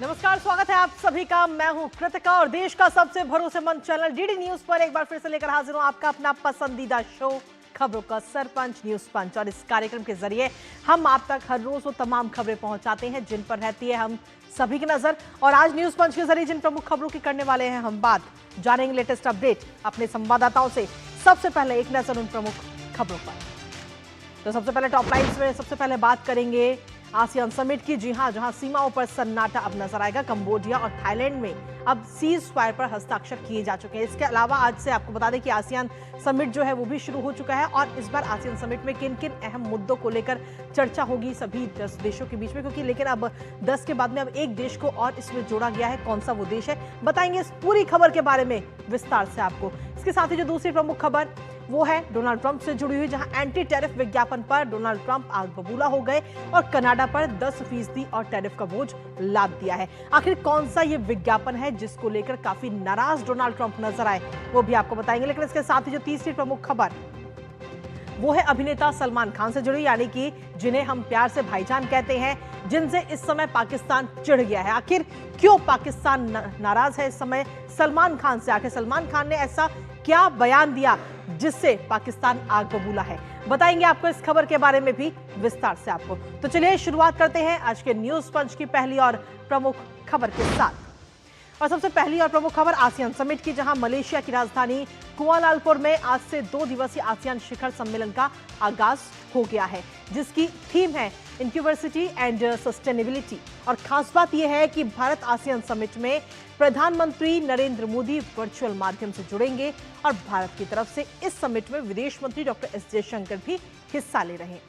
नमस्कार, स्वागत है आप सभी का। मैं हूं कृतिका और देश का सबसे भरोसेमंद चैनल डीडी न्यूज पर एक बार फिर से लेकर हाजिर हूं आपका अपना पसंदीदा शो खबरों का सरपंच न्यूज पंच। और इस कार्यक्रम के जरिए हम आप तक हर रोज वो तमाम खबरें पहुंचाते हैं जिन पर रहती है हम सभी की नजर। और आज न्यूज पंच के जरिए जिन प्रमुख खबरों की करने वाले हैं हम बात, जानेंगे लेटेस्ट अपडेट अपने संवाददाताओं से। सबसे पहले एक नजर उन प्रमुख खबरों पर। तो सबसे पहले टॉप लाइन्स में सबसे पहले बात करेंगे आसियान समिट की। जी हां, जहां सीमाओं पर सन्नाटा अब नजर आएगा। कंबोडिया और थाईलैंड में अब सीज फायर पर हस्ताक्षर किए जा चुके हैं। इसके अलावा आज से आपको बता दें कि आसियान समिट जो है वो भी शुरू हो चुका है। और इस बार आसियान समिट में किन किन अहम मुद्दों को लेकर चर्चा होगी सभी 10 देशों के बीच में, क्योंकि लेकिन अब 10 के बाद में अब एक देश को और इसमें जोड़ा गया है। कौन सा वो देश है, बताएंगे इस पूरी खबर के बारे में विस्तार से आपको। इसके साथ ही जो दूसरी प्रमुख खबर वो है डोनाल्ड ट्रंप से जुड़ी हुई, जहां एंटी टैरिफ विज्ञापन पर डोनाल्ड ट्रंप आग बबूला हो गए और कनाडा पर 10% और टैरिफ का बोझ लाद दिया है। आखिर कौन सा ये विज्ञापन है जिसको लेकर काफी नाराज डोनाल्ड ट्रंप नजर आए, वो भी आपको बताएंगे। लेकिन इसके साथ ही जो तीसरी प्रमुख खबर वो है अभिनेता सलमान खान से जुड़ी, यानी कि जिन्हें हम प्यार से भाईजान कहते हैं, जिनसे इस समय पाकिस्तान चिढ़ गया है। आखिर क्यों पाकिस्तान नाराज है इस समय सलमान खान से? आखिर सलमान खान ने ऐसा क्या बयान दिया जिससे पाकिस्तान आग बबूला है, बताएंगे आपको इस खबर के बारे में भी विस्तार से आपको। तो चलिए शुरुआत करते हैं आज के न्यूज पंच की पहली और प्रमुख खबर के साथ। और सबसे पहली और प्रमुख खबर आसियान समिट की, जहां मलेशिया की राजधानी कुआलालंपुर में आज से 2 दिवसीय आसियान शिखर सम्मेलन का आगाज हो गया है, जिसकी थीम है इनक्यूबर्सिटी एंड सस्टेनेबिलिटी। और खास बात यह है कि भारत आसियान समिट में प्रधानमंत्री नरेंद्र मोदी वर्चुअल माध्यम से जुड़ेंगे और भारत की तरफ से इस समिट में विदेश मंत्री डॉक्टर एस जयशंकर भी हिस्सा ले रहे हैं।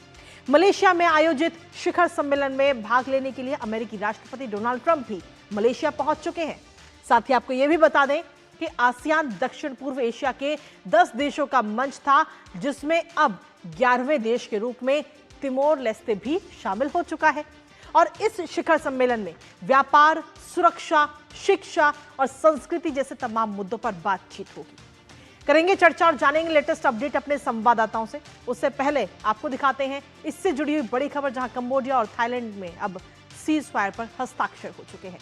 मलेशिया में आयोजित शिखर सम्मेलन में भाग लेने के लिए अमेरिकी राष्ट्रपति डोनाल्ड ट्रंप भी मलेशिया पहुंच चुके हैं। साथ ही आपको यह भी बता दें कि आसियान दक्षिण पूर्व एशिया के 10 देशों का मंच था, जिसमें अब 11वें देश के रूप में तिमोर लेस्ते भी शामिल हो चुका है। और इस शिखर सम्मेलन में व्यापार, सुरक्षा, शिक्षा और संस्कृति जैसे तमाम मुद्दों पर बातचीत होगी। करेंगे चर्चा और जानेंगे लेटेस्ट अपडेट अपने संवाददाताओं से। उससे पहले आपको दिखाते हैं इससे जुड़ी हुई बड़ी खबर, जहां कंबोडिया और थाईलैंड में अब सीज फायर पर हस्ताक्षर हो चुके हैं।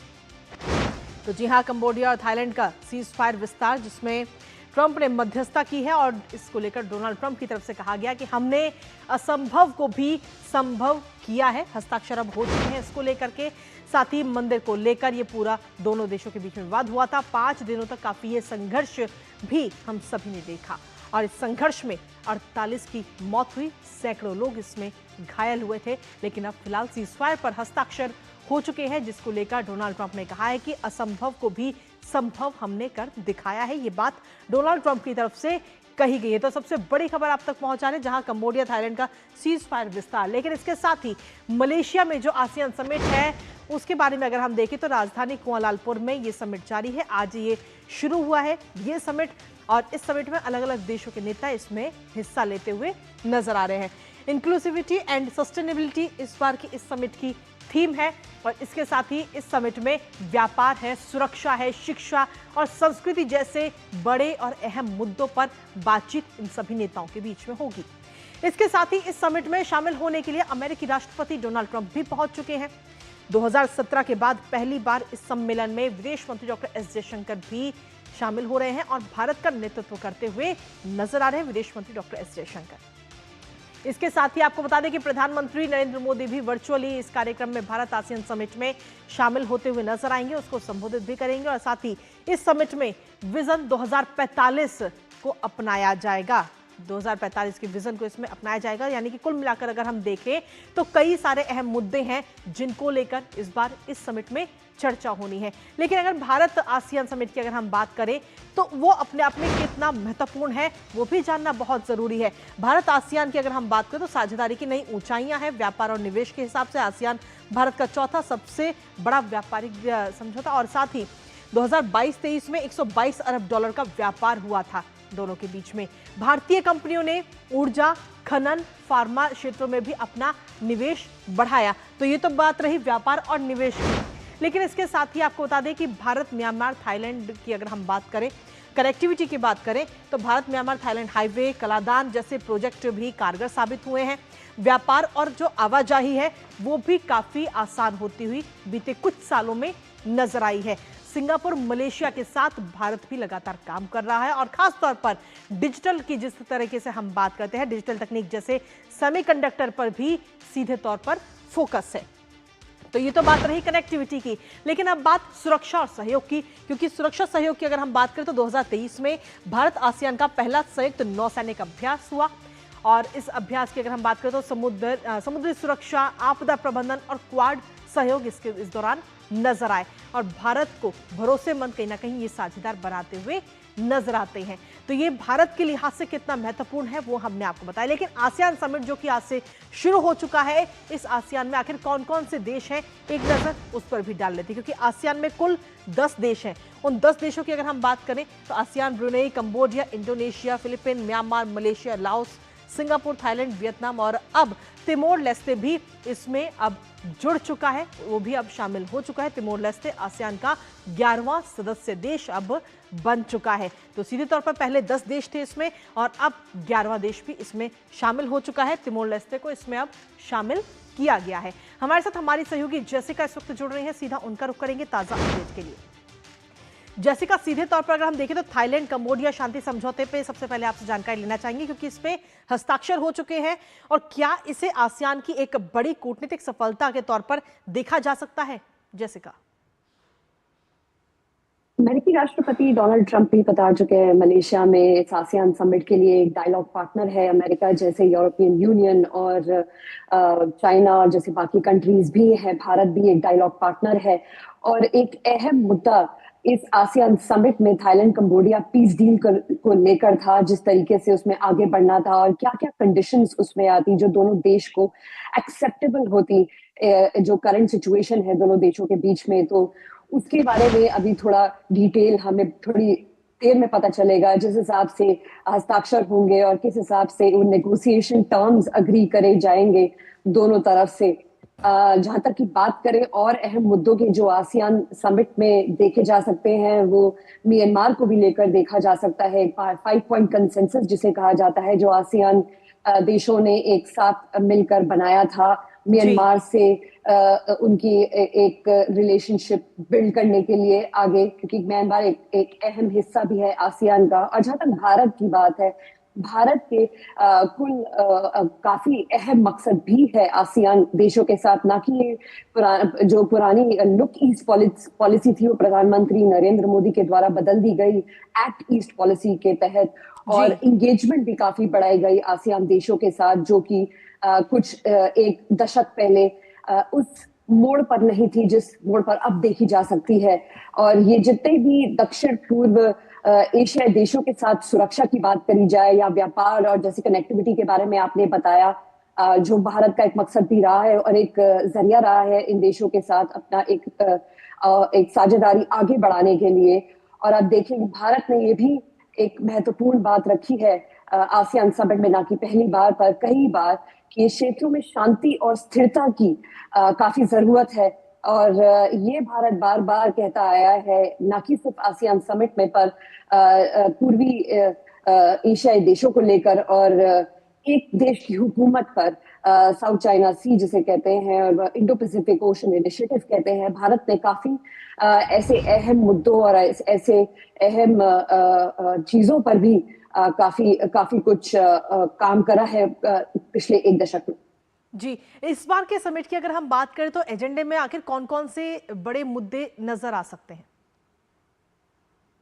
तो जी हां, कंबोडिया और थाईलैंड का सीज फायर विस्तार, जिसमें ट्रंप ने मध्यस्थता की है। और इसको लेकर डोनाल्ड ट्रंप की तरफ से कहा गया कि हमने असंभव को भी संभव किया है। हस्ताक्षर अब हो चुके हैं इसको लेकर के। साथ ही मंदिर को लेकर ये पूरा दोनों देशों के बीच में विवाद हुआ था। 5 दिनों तक काफी ये संघर्ष भी हम सभी ने देखा और इस संघर्ष में 48 की मौत हुई, सैकड़ों लोग इसमें घायल हुए थे। लेकिन अब फिलहाल सीज फायर पर हस्ताक्षर हो चुके हैं, जिसको लेकर डोनाल्ड ट्रंप ने कहा है कि असंभव को भी संभव हमने कर दिखाया है। ये बात डोनाल्ड ट्रंप की तरफ से कही गई है। तो सबसे बड़ी खबर आप तक पहुंचा रहे, जहां कंबोडिया थाईलैंड का सीज फायर विस्तार। लेकिन इसके साथ ही मलेशिया में जो आसियान समिट है उसके बारे में अगर हम देखें तो राजधानी कुआलालंपुर में ये समिट जारी है। आज ये शुरू हुआ है ये समिट, और इस समिट में अलग अलग देशों के नेता इसमें हिस्सा लेते हुए नजर आ रहे हैं। इंक्लूसिविटी एंड सस्टेनेबिलिटी इस बार की इस समिट की थीम है। और इसके साथ ही इस समिट में व्यापार है, सुरक्षा है, शिक्षा और संस्कृति जैसे बड़े और अहम मुद्दों पर बातचीत इन सभी नेताओं के बीच में होगी। इसके साथ ही इस समिट में शामिल होने के लिए अमेरिकी राष्ट्रपति डोनाल्ड ट्रंप भी पहुंच चुके हैं। 2017 के बाद पहली बार इस सम्मेलन में विदेश मंत्री डॉक्टर एस जयशंकर भी शामिल हो रहे हैं और भारत का नेतृत्व करते हुए नजर आ रहे हैं विदेश मंत्री डॉक्टर एस जयशंकर। इसके साथ ही आपको बता दें कि प्रधानमंत्री नरेंद्र मोदी भी वर्चुअली इस कार्यक्रम में भारत आसियान समिट में शामिल होते हुए नजर आएंगे, उसको संबोधित भी करेंगे। और साथ ही इस समिट में विजन 2045 को अपनाया जाएगा। 2045 के विजन को इसमें अपनाया जाएगा, यानी कि कुल मिलाकर अगर हम देखें तो कई सारे अहम मुद्दे हैं जिनको लेकर इस बार इस समिट में चर्चा होनी है। लेकिन अगर भारत आसियान समिट की अगर हम बात करें तो वो अपने आप में कितना महत्वपूर्ण है वो भी जानना बहुत जरूरी है। भारत आसियान की अगर हम बात करें तो साझेदारी की नई ऊंचाइयां हैं। व्यापार और निवेश के हिसाब से आसियान भारत का चौथा सबसे बड़ा व्यापारिक समझौता, और साथ ही 2022-23 में 122 अरब डॉलर का व्यापार हुआ था दोनों के बीच में। भारतीय कंपनियों ने ऊर्जा, खनन, फार्मा क्षेत्रों में भी अपना निवेश बढ़ाया। तो ये तो बात रही व्यापार और निवेश की। लेकिन इसके साथ ही आपको बता दें कि भारत, म्यांमार, थाईलैंड की अगर हम बात करें, कनेक्टिविटी की बात करें तो Bharat Myanmar Thailand highway, Kaladan जैसे प्रोजेक्ट भी कारगर साबित हुए हैं। व्यापार और जो आवाजाही है वो भी काफी आसान होती हुई बीते कुछ सालों में नजर आई है। सिंगापुर, मलेशिया के साथ भारत भी लगातार काम कर रहा है और खास तौर पर डिजिटल की जिस तरीके से हम बात करते हैं, डिजिटल तकनीक जैसे सेमीकंडक्टर पर भी सीधे तौर पर फोकस है। तो ये तो बात रही कनेक्टिविटी की, लेकिन अब बात सुरक्षा और सहयोग की, क्योंकि सुरक्षा सहयोग की अगर हम बात करें तो 2023 में भारत आसियान का पहला संयुक्त नौसैनिक अभ्यास हुआ और इस अभ्यास की अगर हम बात करें तो समुद्री सुरक्षा, आपदा प्रबंधन और क्वाड सहयोग इस दौरान नजर आए और भारत को भरोसेमंद कहीं ना कहीं ये साझेदार बनाते हुए नजर आते हैं। तो ये भारत के लिहाज से कितना महत्वपूर्ण है वो हमने आपको बताया। लेकिन आसियान समिट जो कि आज से शुरू हो चुका है, इस आसियान में आखिर कौन कौन से देश हैं, एक नजर उस पर भी डाल लेते हैं, क्योंकि आसियान में कुल 10 देश हैं। उन 10 देशों की अगर हम बात करें तो ASEAN Brunei, Cambodia, Indonesia, Philippine, Myanmar, Malaysia, Laos, Singapore, Thailand, Vietnam और अब तिमोर लेस्ते भी इसमें अब जुड़ चुका है, वो भी अब शामिल हो चुका है। तिमोर लेस्ते आसियान का 11वां सदस्य देश अब बन चुका है। तो सीधे तौर पर पहले 10 देश थे इसमें और अब 11वां देश भी इसमें शामिल हो चुका है। तिमोर लेस्ते को इसमें अब शामिल किया गया है। हमारे साथ हमारी सहयोगी जेसिका इस वक्त जुड़ रही है, सीधा उनका रुख करेंगे ताजा अपडेट के लिए। जेसिका, सीधे तौर पर अगर हम देखें तो थाईलैंड कंबोडिया शांति समझौते पे सबसे पहले आपसे जानकारी लेना चाहेंगे, क्योंकि इस पे हस्ताक्षर हो चुके हैं और क्या इसे आसियान की एक बड़ी कूटनीतिक सफलता के तौर पर देखा जा सकता है? जेसिका, अमेरिकी राष्ट्रपति डोनाल्ड ट्रंप भी बता चुके हैं मलेशिया में इस आसियान समिट के लिए एक डायलॉग पार्टनर है। अमेरिका जैसे यूरोपियन यूनियन और चाइना और जैसे बाकी कंट्रीज भी हैं, भारत भी एक डायलॉग पार्टनर है। और एक अहम मुद्दा इस आसियान समिट में थाईलैंड कंबोडिया पीस डील को लेकर था, जिस तरीके से उसमें आगे बढ़ना था और क्या क्या कंडीशंस उसमें आती जो दोनों देश को एक्सेप्टेबल होती, जो करंट सिचुएशन है दोनों देशों के बीच में। तो उसके बारे में अभी थोड़ा डिटेल हमें थोड़ी देर में पता चलेगा, जिस हिसाब से हस्ताक्षर होंगे और किस हिसाब से वो नेगोशिएशन टर्म्स अग्री करे जाएंगे दोनों तरफ से। जहां तक की बात करें और अहम मुद्दों के जो आसियान समिट में देखे जा सकते हैं, वो म्यांमार को भी लेकर देखा जा सकता है। 5 पॉइंट कंसेंसस जिसे कहा जाता है, जो आसियान देशों ने एक साथ मिलकर बनाया था म्यांमार से उनकी एक रिलेशनशिप बिल्ड करने के लिए आगे, क्योंकि म्यांमार एक अहम हिस्सा भी है आसियान का। और जहां तक भारत की बात है, भारत के कुल काफी अहम मकसद भी है आसियान देशों के साथ, ना कि ये जो पुरानी लुक ईस्ट पॉलिसी थी वो प्रधानमंत्री नरेंद्र मोदी के द्वारा बदल दी गई एक्ट ईस्ट पॉलिसी के तहत, और इंगेजमेंट भी काफी बढ़ाई गई आसियान देशों के साथ, जो कि कुछ एक दशक पहले उस मोड़ पर नहीं थी जिस मोड़ पर अब देखी जा सकती है। और ये जितने भी दक्षिण पूर्व एशियाई देशों के साथ सुरक्षा की बात करी जाए या व्यापार और जैसे कनेक्टिविटी के बारे में आपने बताया, जो भारत का एक मकसद भी रहा है और एक जरिया रहा है इन देशों के साथ अपना एक साझेदारी आगे बढ़ाने के लिए। और आप देखेंगे भारत ने ये भी एक महत्वपूर्ण बात रखी है आसियान समिट में, ना कि पहली बार पर कई बार, कि क्षेत्रों में शांति और स्थिरता की काफी जरूरत है। और ये भारत बार बार कहता आया है, ना कि सिर्फ आसियान समिट में पर पूर्वी एशियाई देशों को लेकर और एक देश की हुकूमत पर, साउथ चाइना सी जिसे कहते हैं और इंडो पैसिफिक ओशन इनिशिएटिव कहते हैं। भारत ने काफी ऐसे अहम मुद्दों और ऐसे अहम चीजों पर भी काफी कुछ काम करा है पिछले एक दशक में। जी, इस बार के समिट की अगर हम बात करें तो एजेंडे में आखिर कौन कौन से बड़े मुद्दे नजर आ सकते हैं?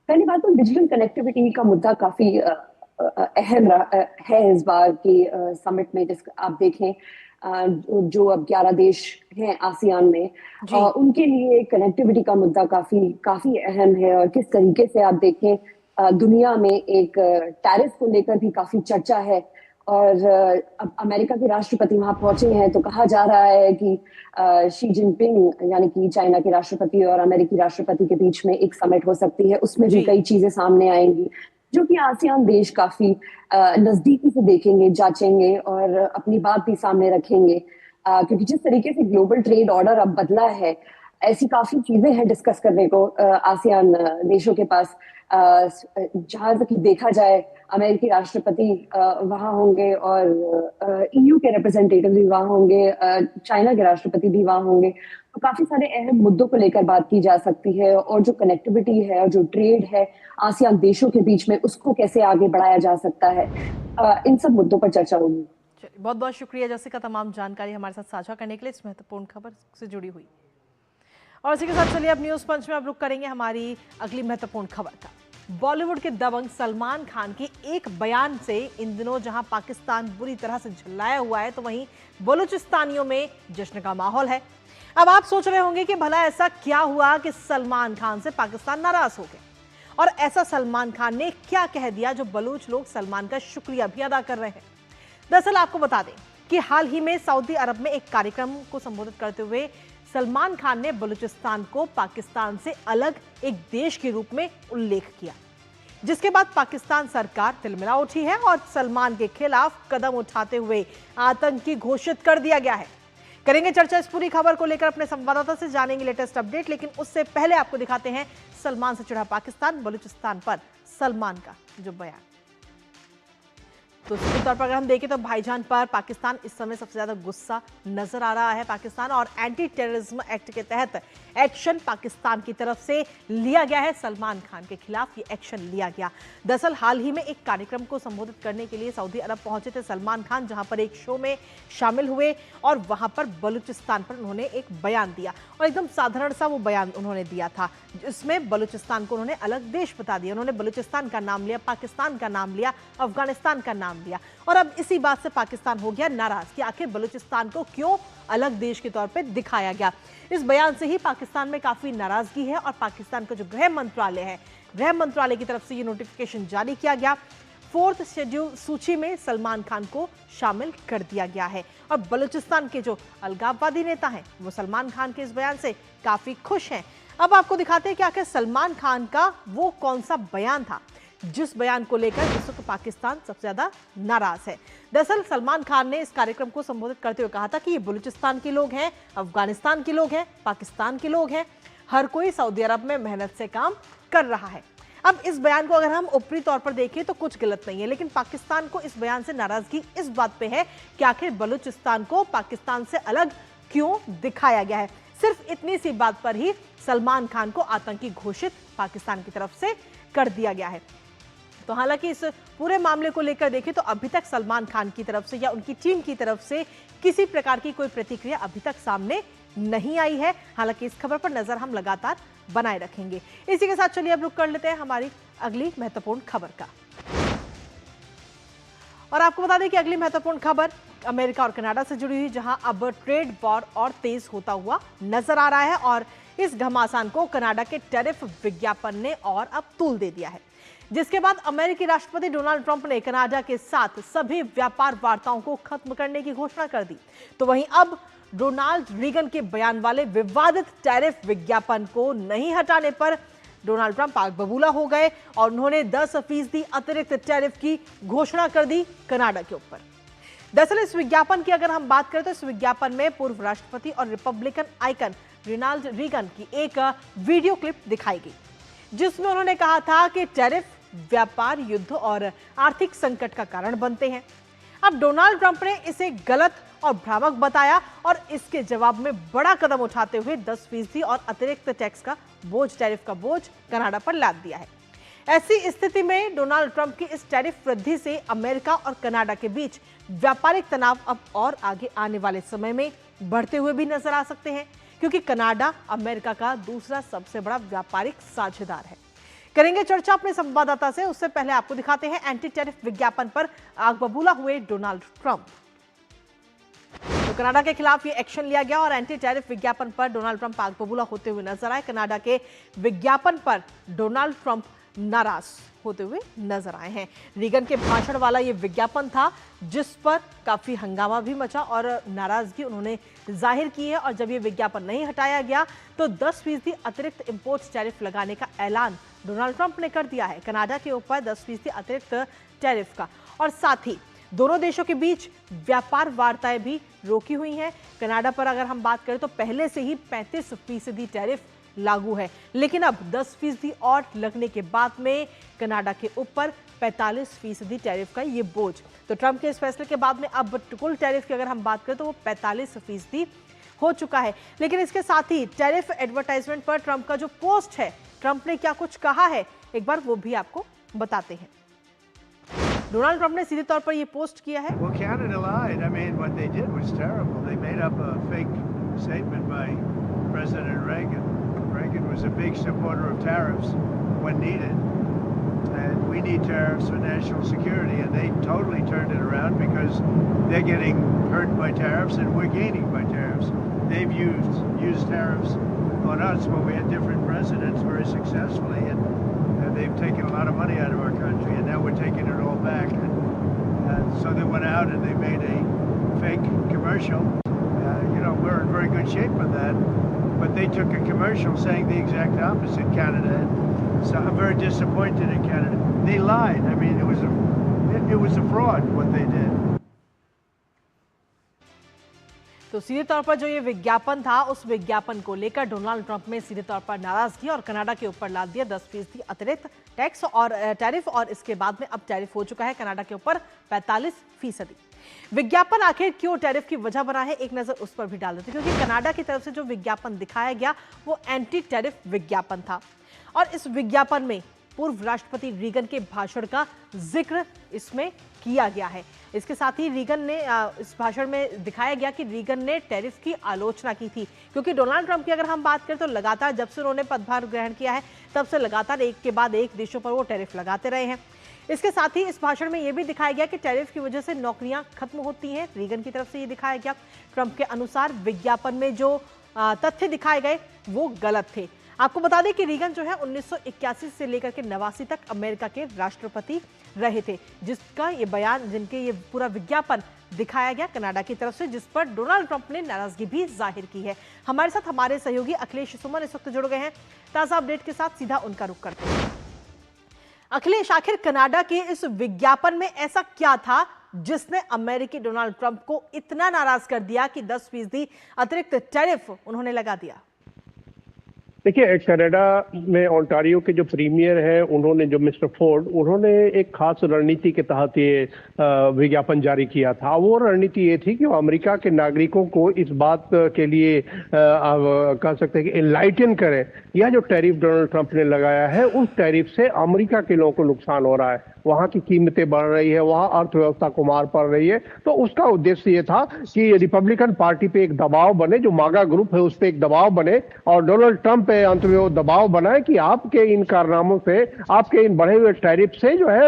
पहली बात तो डिजिटल कनेक्टिविटी का मुद्दा काफी अहम है इस बार की समिट में। जिस आप देखें जो अब 11 देश हैं आसियान में, उनके लिए कनेक्टिविटी का मुद्दा काफी अहम है। और किस तरीके से आप देखें दुनिया में एक टैरिफ को लेकर भी काफी चर्चा है। और अब अमेरिका के राष्ट्रपति वहां पहुंचे हैं, तो कहा जा रहा है कि शी जिनपिंग यानी कि चाइना के राष्ट्रपति और अमेरिकी राष्ट्रपति के बीच में एक समिट हो सकती है। उसमें भी कई चीजें सामने आएंगी जो कि आसियान देश काफी नजदीकी से देखेंगे, जांचेंगे और अपनी बात भी सामने रखेंगे। क्योंकि जिस तरीके से ग्लोबल ट्रेड ऑर्डर अब बदला है, ऐसी काफी चीजें हैं डिस्कस करने को आसियान देशों के पास। जहां तक देखा जाए, अमेरिकी राष्ट्रपति वहां होंगे और ईयू के रिप्रेजेंटेटिव भी वहां होंगे, चाइना के राष्ट्रपति भी वहां होंगे। तो काफी सारे अहम मुद्दों को लेकर बात की जा सकती है, और जो कनेक्टिविटी है और जो ट्रेड है आसियान देशों के बीच में, उसको कैसे आगे बढ़ाया जा सकता है, इन सब मुद्दों पर चर्चा होगी। बहुत बहुत शुक्रिया जैसिका, तमाम जानकारी हमारे साथ साझा करने के लिए, इस महत्वपूर्ण खबर से जुड़ी हुई। और इसी के साथ चलिए अब न्यूज पंच में अब रुक करेंगे हमारी अगली महत्वपूर्ण खबर का। बॉलीवुड के दबंग सलमान खान के एक बयान से इन दिनों जहां पाकिस्तान बुरी तरह से झल्लाया हुआ है, तो वहीं बलूचिस्तानियों में जश्न का माहौल है। अब आप सोच रहे होंगे कि भला ऐसा क्या हुआ कि सलमान खान से पाकिस्तान नाराज हो गए, और ऐसा सलमान खान ने क्या कह दिया जो बलूच लोग सलमान का शुक्रिया भी अदा कर रहे हैं। दरअसल आपको बता दें कि हाल ही में सऊदी अरब में एक कार्यक्रम को संबोधित करते हुए सलमान खान ने बलूचिस्तान को पाकिस्तान से अलग एक देश के रूप में उल्लेख किया, जिसके बाद पाकिस्तान सरकार तिलमिला उठी है और सलमान के खिलाफ कदम उठाते हुए आतंकी घोषित कर दिया गया है। करेंगे चर्चा इस पूरी खबर को लेकर अपने संवाददाता से, जानेंगे लेटेस्ट अपडेट, लेकिन उससे पहले आपको दिखाते हैं सलमान से चिढ़ा पाकिस्तान, बलूचिस्तान पर सलमान का जो बयान। तो सीधे तौर पर अगर हम देखें तो भाईजान पर पाकिस्तान इस समय सबसे ज्यादा गुस्सा नजर आ रहा है पाकिस्तान, और एंटी टेररिज्म एक्ट के तहत एक्शन पाकिस्तान की तरफ से लिया गया है। सलमान खान के खिलाफ ये एक्शन लिया गया। दरअसल हाल ही में एक कार्यक्रम को संबोधित करने के लिए सऊदी अरब पहुंचे थे सलमान खान, जहां पर एक शो में शामिल हुए और वहां पर बलूचिस्तान पर उन्होंने एक बयान दिया, और एकदम साधारण सा वो बयान उन्होंने दिया था, जिसमें बलूचिस्तान को उन्होंने अलग देश बता दिया। उन्होंने बलूचिस्तान का नाम लिया, पाकिस्तान का नाम लिया, अफगानिस्तान का नाम लिया, और अब इसी बात से पाकिस्तान हो गया नाराज कि आखिर बलूचिस्तान को क्यों अलग देश के तौर पे दिखाया गया। इस बयान से ही पाकिस्तान में काफी नाराजगी है, और पाकिस्तान का जो गृह मंत्रालय है, गृह मंत्रालय की तरफ से ये नोटिफिकेशन जारी किया गया। 4th शेड्यूल सूची में सलमान खान को शामिल कर दिया गया है, और बलूचिस्तान के जो अलगाववादी नेता हैं वो सलमान खान के इस बयान से काफी खुश हैं। अब आपको दिखाते हैं कि आखिर सलमान खान का वो कौन सा बयान था जिस बयान को लेकर इस वक्त पाकिस्तान सबसे ज्यादा नाराज है। दरअसल सलमान खान ने इस कार्यक्रम को संबोधित करते हुए कहा था कि ये बलूचिस्तान के लोग हैं, अफगानिस्तान के लोग हैं, पाकिस्तान के लोग हैं, हर कोई सऊदी अरब में मेहनत से काम कर रहा है। अब इस बयान को अगर हम ऊपरी तौर पर देखें तो कुछ गलत नहीं है, लेकिन पाकिस्तान को इस बयान से नाराजगी इस बात पे है कि आखिर बलूचिस्तान को पाकिस्तान से अलग क्यों दिखाया गया है। सिर्फ इतनी सी बात पर ही सलमान खान को आतंकी घोषित पाकिस्तान की तरफ से कर दिया गया है। तो हालांकि इस पूरे मामले को लेकर देखें तो अभी तक सलमान खान की तरफ से या उनकी टीम की तरफ से किसी प्रकार की कोई प्रतिक्रिया अभी तक सामने नहीं आई है। हालांकि इस खबर पर नजर हम लगातार बनाए रखेंगे। इसी के साथ चलिए अब रुक कर लेते हैं हमारी अगली महत्वपूर्ण खबर का, और आपको बता दें कि अगली महत्वपूर्ण खबर अमेरिका और कनाडा से जुड़ी हुई, जहां अब ट्रेड वॉर और तेज होता हुआ नजर आ रहा है, और इस घमासान को कनाडा के टैरिफ विज्ञापन ने और अब तूल दे दिया है, जिसके बाद अमेरिकी राष्ट्रपति डोनाल्ड ट्रंप ने कनाडा के साथ सभी व्यापार वार्ताओं को खत्म करने की घोषणा कर दी। तो वहीं अब रोनाल्ड रीगन के बयान वाले विवादित टैरिफ विज्ञापन को नहीं हटाने पर डोनाल्ड ट्रंप आग बबूला हो गए, और उन्होंने 10% अतिरिक्त टैरिफ की घोषणा कर दी कनाडा के ऊपर। दरअसल इस विज्ञापन की अगर हम बात करें तो इस विज्ञापन में पूर्व राष्ट्रपति और रिपब्लिकन आइकन रोनाल्ड रीगन की एक वीडियो क्लिप दिखाई गई, जिसमें उन्होंने कहा था कि टैरिफ व्यापार युद्ध और आर्थिक संकट का कारण बनते हैं। अब डोनाल्ड ट्रंप ने इसे गलत और भ्रामक बताया, और इसके जवाब में बड़ा कदम उठाते हुए 10% और अतिरिक्त टैक्स का बोझ, टैरिफ का बोझ कनाडा पर लाद दिया है। ऐसी स्थिति में डोनाल्ड ट्रंप की इस टैरिफ वृद्धि से अमेरिका और कनाडा के बीच व्यापारिक तनाव अब और आगे आने वाले समय में बढ़ते हुए भी नजर आ सकते हैं, क्योंकि कनाडा अमेरिका का दूसरा सबसे बड़ा व्यापारिक साझेदार है। करेंगे चर्चा अपने संवाददाता से, उससे पहले आपको दिखाते हैं एंटी टैरिफ विज्ञापन पर आग बबूला हुए डोनाल्ड ट्रंप। तो कनाडा के खिलाफ ये एक्शन लिया गया, और एंटी टैरिफ विज्ञापन पर डोनाल्ड ट्रंप आग बबूला होते हुए नजर आए। कनाडा के विज्ञापन पर डोनाल्ड ट्रंप नाराज होते हुए नजर आए हैं। रीगन के भाषण वाला ये विज्ञापन था, जिस पर काफी हंगामा भी मचा और नाराजगी उन्होंने जाहिर की है, और जब ये विज्ञापन नहीं हटाया गया तो 10% अतिरिक्त इंपोर्ट टैरिफ लगाने का ऐलान डोनाल्ड ट्रंप ने कर दिया है कनाडा के ऊपर 10% अतिरिक्त टैरिफ का। और साथ ही दोनों देशों के बीच व्यापार वार्ताएं भी रोकी हुई हैं। कनाडा पर अगर हम बात करें तो पहले से ही 35% टैरिफ लागू है, लेकिन अब 10% और लगने के बाद में कनाडा के ऊपर 45% टैरिफ का ये बोझ। तो ट्रंप के इस फैसले के बाद में अब कुल टैरिफ की अगर हम बात करें तो वो 45% हो चुका है। लेकिन इसके साथ ही टैरिफ एडवर्टाइजमेंट पर ट्रंप का जो पोस्ट है, ट्रंप ने क्या कुछ कहा है, एक बार वो भी आपको बताते हैं। डोनाल्ड ट्रंप ने सीधे तौर पर ये पोस्ट किया है। Well, Canada lied. I mean, what they did was terrible. They made up a fake statement by President Reagan. Reagan was a big supporter of tariffs when needed, and we need tariffs for national security, and they totally turned it around because they're getting hurt by tariffs and we're gaining by tariffs. They've used tariffs on us when we had different presidents very successfully, and they've taken a lot of money out of our country, and now we're taking it all back. And so they went out and they made a fake commercial. We're in very good shape with that, but they took a commercial saying the exact opposite, Canada. So I'm very disappointed in Canada. They lied. I mean, it was a fraud what they did. तो सीधे तौर पर जो ये विज्ञापन था, उस विज्ञापन को लेकर डोनाल्ड ट्रंप ने सीधे तौर पर नाराजगी और कनाडा के ऊपर लाद दिया 10% अतिरिक्त टैक्स और टैरिफ, और इसके बाद में अब टैरिफ हो चुका है कनाडा के ऊपर 45%। विज्ञापन आखिर क्यों टैरिफ की वजह बना है, एक नजर उस पर भी डाल देते हैं, क्योंकि कनाडा की तरफ से जो विज्ञापन दिखाया गया वो एंटी टैरिफ विज्ञापन था, और इस विज्ञापन में पूर्व राष्ट्रपति रीगन के भाषण का जिक्र इसमें किया गया है। इसके साथ ही रीगन ने इस भाषण में दिखाया गया कि रीगन ने टैरिफ की आलोचना की थी, क्योंकि डोनाल्ड ट्रंप की अगर हम बात करें तो लगातार जब से उन्होंने पदभार ग्रहण किया है तब से लगातार एक के बाद एक देशों पर वो टैरिफ लगाते रहे हैं। इसके साथ ही इस भाषण में यह भी दिखाया गया कि टैरिफ की वजह से नौकरियां खत्म होती हैं, रीगन की तरफ से ये दिखाया गया। ट्रंप के अनुसार विज्ञापन में जो तथ्य दिखाए गए वो गलत थे। आपको बता दें कि रीगन जो है 1981 से लेकर के 89 तक अमेरिका के राष्ट्रपति रहे थे, जिसका ये बयान, जिनके ये पूरा विज्ञापन दिखाया गया कनाडा की तरफ से, जिस पर डोनाल्ड ट्रंप ने नाराजगी भी जाहिर की है। हमारे साथ हमारे सहयोगी अखिलेश सुमन इस वक्त जुड़ गए हैं, ताजा अपडेट के साथ सीधा उनका रुख करते हैं। अखिलेश, आखिर कनाडा के इस विज्ञापन में ऐसा क्या था जिसने अमेरिकी डोनाल्ड ट्रंप को इतना नाराज कर दिया कि 10% अतिरिक्त टैरिफ उन्होंने लगा दिया? देखिए, कनाडा में ओंटारियो के जो प्रीमियर हैं, उन्होंने, जो मिस्टर फोर्ड, उन्होंने एक खास रणनीति के तहत ये विज्ञापन जारी किया था। वो रणनीति ये थी कि वो अमेरिका के नागरिकों को इस बात के लिए कह सकते हैं कि एनलाइटन करें, यह जो टैरिफ डोनाल्ड ट्रंप ने लगाया है, उस टैरिफ से अमेरिका के लोगों को नुकसान हो रहा है, वहाँ की कीमतें बढ़ रही है, वहाँ अर्थव्यवस्था को मार पड़ रही है। तो उसका उद्देश्य ये था कि रिपब्लिकन पार्टी पे एक दबाव बने, जो मागा ग्रुप है उस पर एक दबाव बने, और डोनाल्ड ट्रंप पे अंत में वो दबाव बनाए कि आपके इन कारनामों से, आपके इन बढ़े हुए टैरिफ से जो है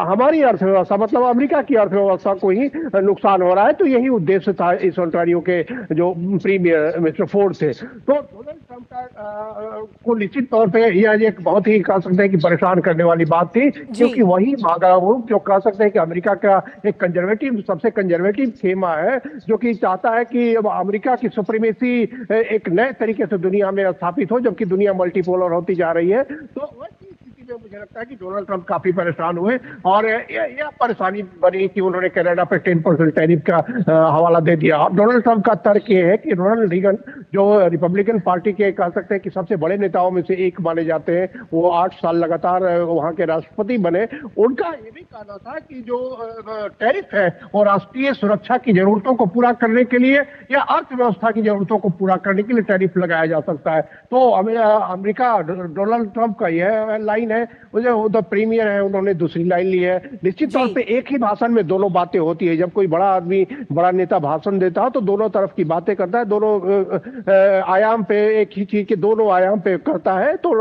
हमारी अर्थव्यवस्था, मतलब अमेरिका की अर्थव्यवस्था को ही नुकसान हो रहा है। तो यही उद्देश्य था इस ओंटारियो के जो प्रीमियर मिस्टर फोर्ड थे। तो डोनाल्ड ट्रंप का को निश्चित तौर पर यह एक बहुत ही कह सकते हैं कि परेशान करने वाली बात थी, क्योंकि वही मागा ग्रुप जो कह सकते हैं कि अमेरिका का एक कंजर्वेटिव, सबसे कंजर्वेटिव खेमा है, जो कि चाहता है कि अमेरिका की सुप्रीमेसी एक नए तरीके से दुनिया में स्थापित हो, जबकि दुनिया मल्टीपोलर होती जा रही है। तो मुझे लगता है कि डोनाल्ड ट्रंप काफी परेशान हुए, और यह परेशानी बनी कि उन्होंने कनाडा पर 10% टैरिफ का हवाला दे दिया। अब डोनाल्ड ट्रंप का तर्क ये है कि रोनाल्ड रीगन, जो रिपब्लिकन पार्टी के कह सकते हैं कि सबसे बड़े नेताओं में से एक माने जाते हैं, वो 8 साल लगातार वहां के राष्ट्रपति बने, उनका ये भी कहना था कि जो टैरिफ है वो राष्ट्रीय सुरक्षा की जरूरतों को पूरा करने के लिए या अर्थव्यवस्था की जरूरतों को पूरा करने के लिए टैरिफ लगाया जा सकता है। तो अमेरिका, डोनाल्ड ट्रंप का यह लाइन है, उधर प्रीमियर है, उन्होंने दूसरी लाइन ली है। निश्चित तौर पे एक ही भाषण में दोनों बातें होती है। जब कोई बड़ा आदमी, बड़ा नेता भाषण देता है तो दोनों तरफ की बातें करता है, दोनों आयाम पे, एक ही चीज के दोनों आयाम पे करता है। तो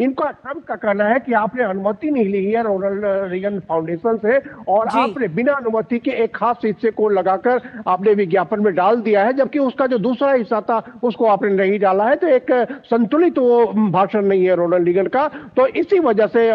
इनका, ट्रंप का कहना है कि आपने अनुमति नहीं ली है रोनाल्ड रीगन फाउंडेशन से, और आपने बिना अनुमति के एक खास हिस्से को लगाकर आपने विज्ञापन में डाल दिया है, जबकि उसका जो दूसरा हिस्सा था उसको आपने नहीं डाला है। तो एक संतुलित वो भाषण नहीं है रोनाल्ड रीगन का। तो इसी वजह से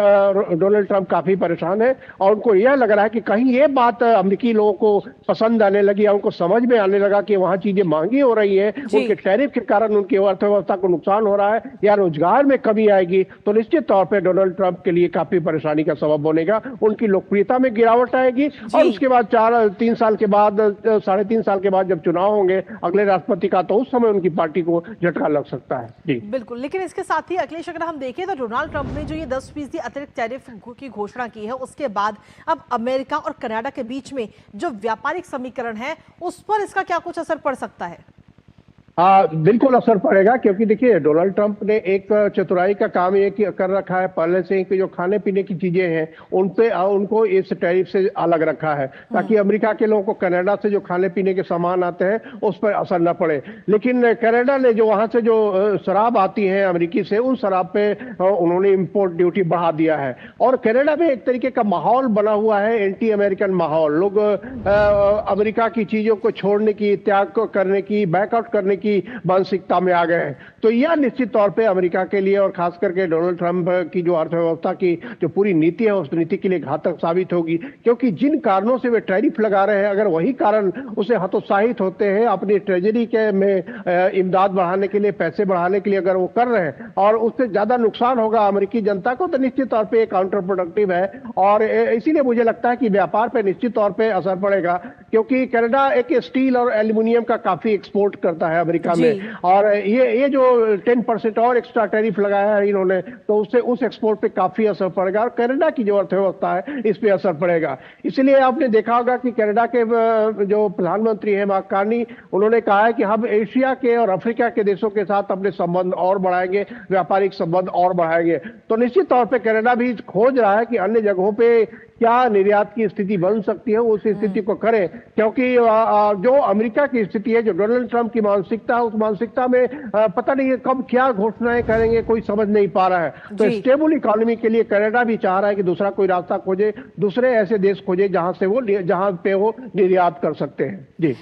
डोनाल्ड ट्रंप काफी परेशान है और उनको यह लग रहा है कि कहीं ये बात अमेरिकी लोगों को पसंद आने लगी या उनको समझ में आने लगा कि वहां चीजें महंगी हो रही है, उनके टैरिफ के कारण उनकी अर्थव्यवस्था को नुकसान हो रहा है या रोजगार में कमी आएगी, तो निश्चित तौर पर डोनाल्ड ट्रंप के लिए काफी परेशानी का सबब बनेगा। उनकी लोकप्रियता में गिरावट आएगी और उसके बाद 3 साल के बाद 3.5 साल के बाद जब चुनाव होंगे अगले राष्ट्रपति का, तो उस समय उनकी पार्टी को झटका लग सकता है। जी बिल्कुल, लेकिन इसके साथ ही अखिलेश अगर हम देखें तो डोनाल्ड ट्रंप ने जो ये 10% अतिरिक्त टैरिफ की घोषणा की है, उसके बाद अब अमेरिका और कनाडा के बीच में जो व्यापारिक समीकरण है उस पर इसका क्या कुछ असर पड़ सकता है? बिल्कुल असर पड़ेगा, क्योंकि देखिए डोनाल्ड ट्रंप ने एक चतुराई का काम ये कर रखा है पहले से ही कि जो खाने पीने की चीजें हैं उन पे उनको इस टैरिफ से अलग रखा है ताकि अमेरिका के लोगों को कनाडा से जो खाने पीने के सामान आते हैं उस पर असर न पड़े। लेकिन कनाडा ने जो वहां से जो शराब आती है अमेरिकी से, उन शराब पे उन्होंने इंपोर्ट ड्यूटी बढ़ा दिया है और कनाडा में एक तरीके का माहौल बना हुआ है, एंटी अमेरिकन माहौल। लोग अमेरिका की चीजों को छोड़ने की, त्याग करने की, बैकआउट करने की मानसिकता में आ गए हैं। तो यह निश्चित तौर पे अमेरिका के लिए और खास करके डोनाल्ड ट्रंप की जो अर्थव्यवस्था की जो पूरी नीति है उस नीति के लिए घातक साबित होगी, क्योंकि जिन कारणों से वे टैरिफ लगा रहे हैं अगर वही कारण उसे हतोत्साहित होते हैं अपनी ट्रेजरी के में इमदाद बढ़ाने के लिए, पैसे बढ़ाने के लिए अगर वो कर रहे हैं और उससे ज्यादा नुकसान होगा अमेरिकी जनता को, तो निश्चित तौर पर काउंटर प्रोडक्टिव है और इसीलिए मुझे लगता है कि व्यापार पर निश्चित तौर पर असर पड़ेगा, क्योंकि कनाडा एक स्टील और एल्यूमिनियम का काफी एक्सपोर्ट करता है अमेरिका में और ये जो 10% और एक्स्ट्रा टैरिफ लगाया है इन्होंने, तो उससे उस एक्सपोर्ट पे काफी असर पड़ेगा और कनाडा की जो अर्थव्यवस्था है इस पे असर पड़ेगा। इसलिए आपने देखा होगा कि कनाडा के जो प्रधानमंत्री हैं मार्क कार्नी, उन्होंने कहा है कि हम एशिया के और अफ्रीका के देशों के साथ अपने संबंध और बढ़ाएंगे, व्यापारिक संबंध और बढ़ाएंगे। तो निश्चित तौर पर कनाडा भी खोज रहा है कि अन्य जगहों पे क्या निर्यात की स्थिति बन सकती है, उस स्थिति को करें, क्योंकि जो अमेरिका की स्थिति है, जो डोनाल्ड ट्रंप की मानसिकता है, उस मानसिकता में पता नहीं है कब क्या घोषणाएं करेंगे, कोई समझ नहीं पा रहा है। तो स्टेबल इकोनॉमी के लिए कनाडा भी चाह रहा है कि दूसरा कोई रास्ता खोजे, दूसरे ऐसे देश खोजे जहां पे वो निर्यात कर सकते हैं। जी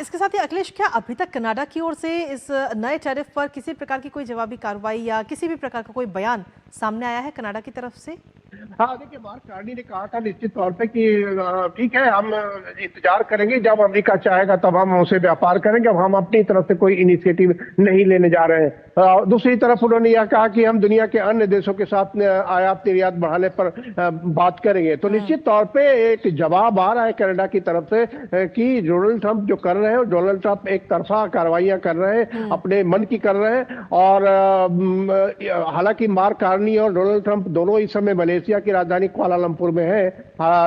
इसके साथ ही अखिलेश, क्या अभी तक कनाडा की ओर से इस नए टैरिफ पर किसी प्रकार की कोई जवाबी कार्रवाई या किसी भी प्रकार का कोई बयान सामने आया है कनाडा की तरफ से? हाँ, देखिए मार्क कार्नी ने कहा था निश्चित तौर पे कि ठीक है, हम इंतजार करेंगे, जब अमेरिका चाहेगा तब हम उसे व्यापार करेंगे, अब हम अपनी तरफ से कोई इनिशिएटिव नहीं लेने जा रहे हैं। दूसरी तरफ उन्होंने यह कहा कि हम दुनिया के अन्य देशों के साथ आयात निर्यात बढ़ाने पर बात करेंगे। तो निश्चित तौर पे एक जवाब आ रहा है कनाडा की तरफ से कि डोनाल्ड ट्रंप जो कर रहे हैं, डोनाल्ड ट्रंप एक तरफा कार्रवाइयां कर रहे हैं, अपने मन की कर रहे हैं और हालांकि मार्क कार्नी और डोनाल्ड ट्रंप दोनों इस समय मलेशिया की राजधानी कुआलालंपुर में है।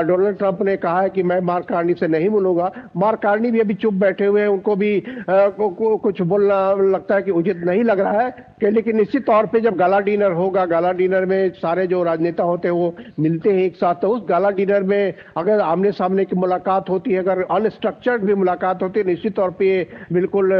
डोनाल्ड ट्रंप ने कहा है कि मैं मार्क कार्नी से नहीं मिलूंगा। मार्क कार्नी भी अभी चुप बैठे हुए हैं, उनको भी कुछ बोलना लगता है कि उचित नहीं लग रहा है लेकिन निश्चित तौर पे जब गाला डिनर होगा, गाला डिनर में सारे जो राजनेता होते हैं वो मिलते हैं एक साथ, तो उस गाला डिनर में अगर आमने सामने की मुलाकात होती है, अगर अनस्ट्रक्चर्ड भी मुलाकात होती है, निश्चित तौर पे ये बिल्कुल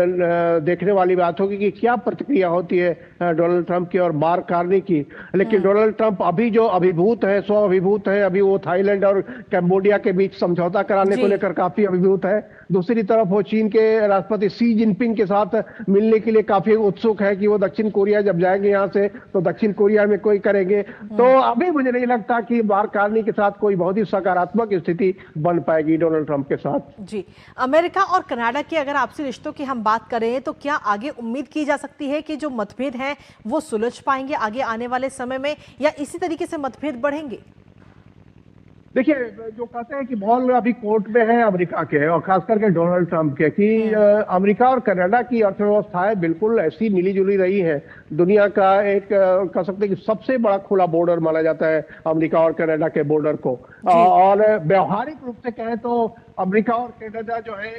देखने वाली बात होगी कि क्या प्रतिक्रिया होती है डोनाल्ड ट्रंप की और मार्क कार्नी की। लेकिन डोनाल्ड ट्रंप अभी जो अभिभूत है, स्व अभिभूत है, अभी वो थाईलैंड और कैम्बोडिया के बीच समझौता कराने को लेकर काफी अभिभूत है। दूसरी तरफ वो चीन के राष्ट्रपति शी जिनपिंग के साथ मिलने के लिए काफी उत्सुक है कि वो दक्षिण कोरिया जब जाएंगे यहाँ से तो दक्षिण कोरिया में कोई करेंगे। तो अभी मुझे नहीं लगता कि मार्क कार्नी के साथ कोई बहुत ही सकारात्मक स्थिति बन पाएगी डोनाल्ड ट्रंप के साथ। जी, अमेरिका और कनाडा की अगर आपसी रिश्तों की हम बात करें तो क्या आगे उम्मीद की जा सकती है कि जो मतभेद हैं वो सुलझ पाएंगे आगे आने वाले समय में, या इसी तरीके से मतभेद बढ़ेंगे? देखिए, जो कहते हैं कि बॉल अभी कोर्ट में है अमेरिका के और खास करके डोनाल्ड ट्रंप के कि अमेरिका और कनाडा की अर्थव्यवस्थाएं बिल्कुल ऐसी मिली-जुली रही है। दुनिया का एक कह सकते हैं कि सबसे बड़ा खुला बॉर्डर माना जाता है अमेरिका और कनाडा के बॉर्डर को, और व्यवहारिक रूप से कहें तो अमेरिका और कनाडा जो है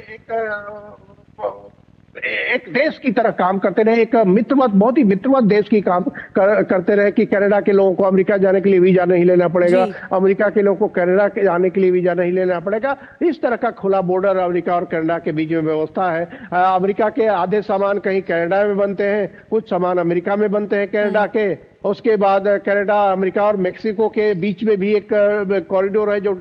एक देश की तरह काम करते रहे, एक मित्रवत, बहुत ही मित्रवत देश की काम करते रहे कि कनाडा के लोगों को अमेरिका जाने के लिए वीजा नहीं लेना पड़ेगा, अमेरिका के लोगों को कनाडा जाने के लिए वीजा नहीं लेना पड़ेगा। इस तरह का खुला बॉर्डर अमेरिका और कनाडा के बीच में व्यवस्था है। अमेरिका के आधे सामान कहीं कनाडा में बनते हैं, कुछ सामान अमेरिका में बनते हैं कनाडा के। उसके बाद कनाडा, अमेरिका और मेक्सिको के बीच में भी एक कॉरिडोर है, जो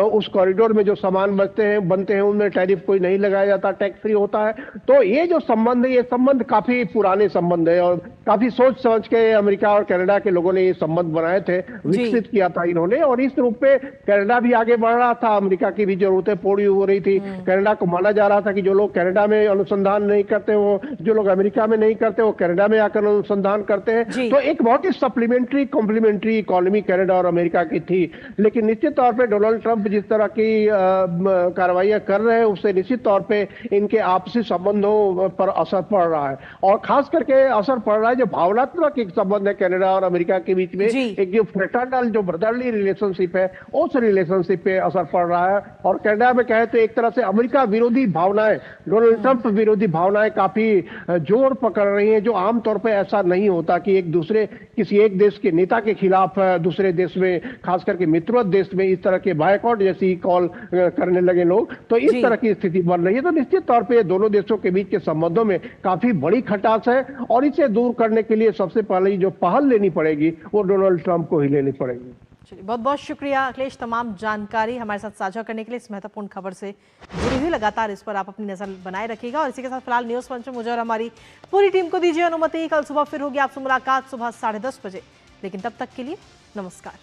उस कॉरिडोर में जो सामान बनते हैं उनमें टैरिफ कोई नहीं लगाया जाता, टैक्स फ्री होता है। तो ये जो संबंध है, ये संबंध काफी पुराने संबंध है और काफी सोच समझ के अमेरिका और कनाडा के लोगों ने ये संबंध बनाए थे, विकसित किया था इन्होंने, और इस रूप में कनाडा भी आगे बढ़ रहा था, अमेरिका की भी जरूरतें पूरी हो रही थी। कनाडा को माना जा रहा था कि जो लोग कनाडा में अनुसंधान नहीं करते, वो जो लोग अमेरिका में नहीं करते, वो कनाडा में आकर अनुसंधान करते हैं। तो एक बहुत ही सप्लीमेंट्री कॉम्प्लीमेंट्री इकोनॉमी कनाडा और अमेरिका की थी। लेकिन निश्चित तौर पर डोनाल्ड ट्रंप जिस तरह की कार्रवाइयां कर रहे हैं, उससे निश्चित तौर पर इनके आपसी संबंधों पर असर पड़ रहा है, और खास करके असर पड़ रहा है जो भावनात्मक एक संबंध है कनाडा और अमेरिका के बीच में, एक जो फ्रेटर्नल जो ब्रदरली रिलेशनशिप है, उस रिलेशनशिप पे असर पड़ रहा है। और कनाडा में कहे तो एक तरह से अमेरिका विरोधी भावनाएं, डोनाल्ड ट्रंप विरोधी भावनाएं काफी जोर पकड़ रही हैं, जो आमतौर पर ऐसा नहीं होता कि एक दूसरे किसी एक देश के नेता के खिलाफ दूसरे देश में, खास करके मित्रवत देश में, इस तरह के बायकॉट जैसी कॉल करने लगे लोग। तो इस तरह की स्थिति बन रही है। तो निश्चित तौर पर दोनों देशों के बीच के संबंधों में काफी बड़ी खटास है, और इसे दूर करने के लिए सबसे पहले जो पहल लेनी पड़ेगी वो डोनाल्ड ट्रंप को ही लेनी पड़ेगी। चलिए, बहुत बहुत शुक्रिया अखिलेश, तमाम जानकारी हमारे साथ साझा करने के लिए। इस महत्वपूर्ण खबर से जुड़ी हुई लगातार इस पर आप अपनी नजर बनाए रखिएगा। और इसी के साथ फिलहाल न्यूज़ पंच में मुझे और हमारी पूरी टीम को दीजिए अनुमति। कल सुबह फिर होगी आपसे मुलाकात सुबह 10:30 बजे, लेकिन तब तक के लिए नमस्कार।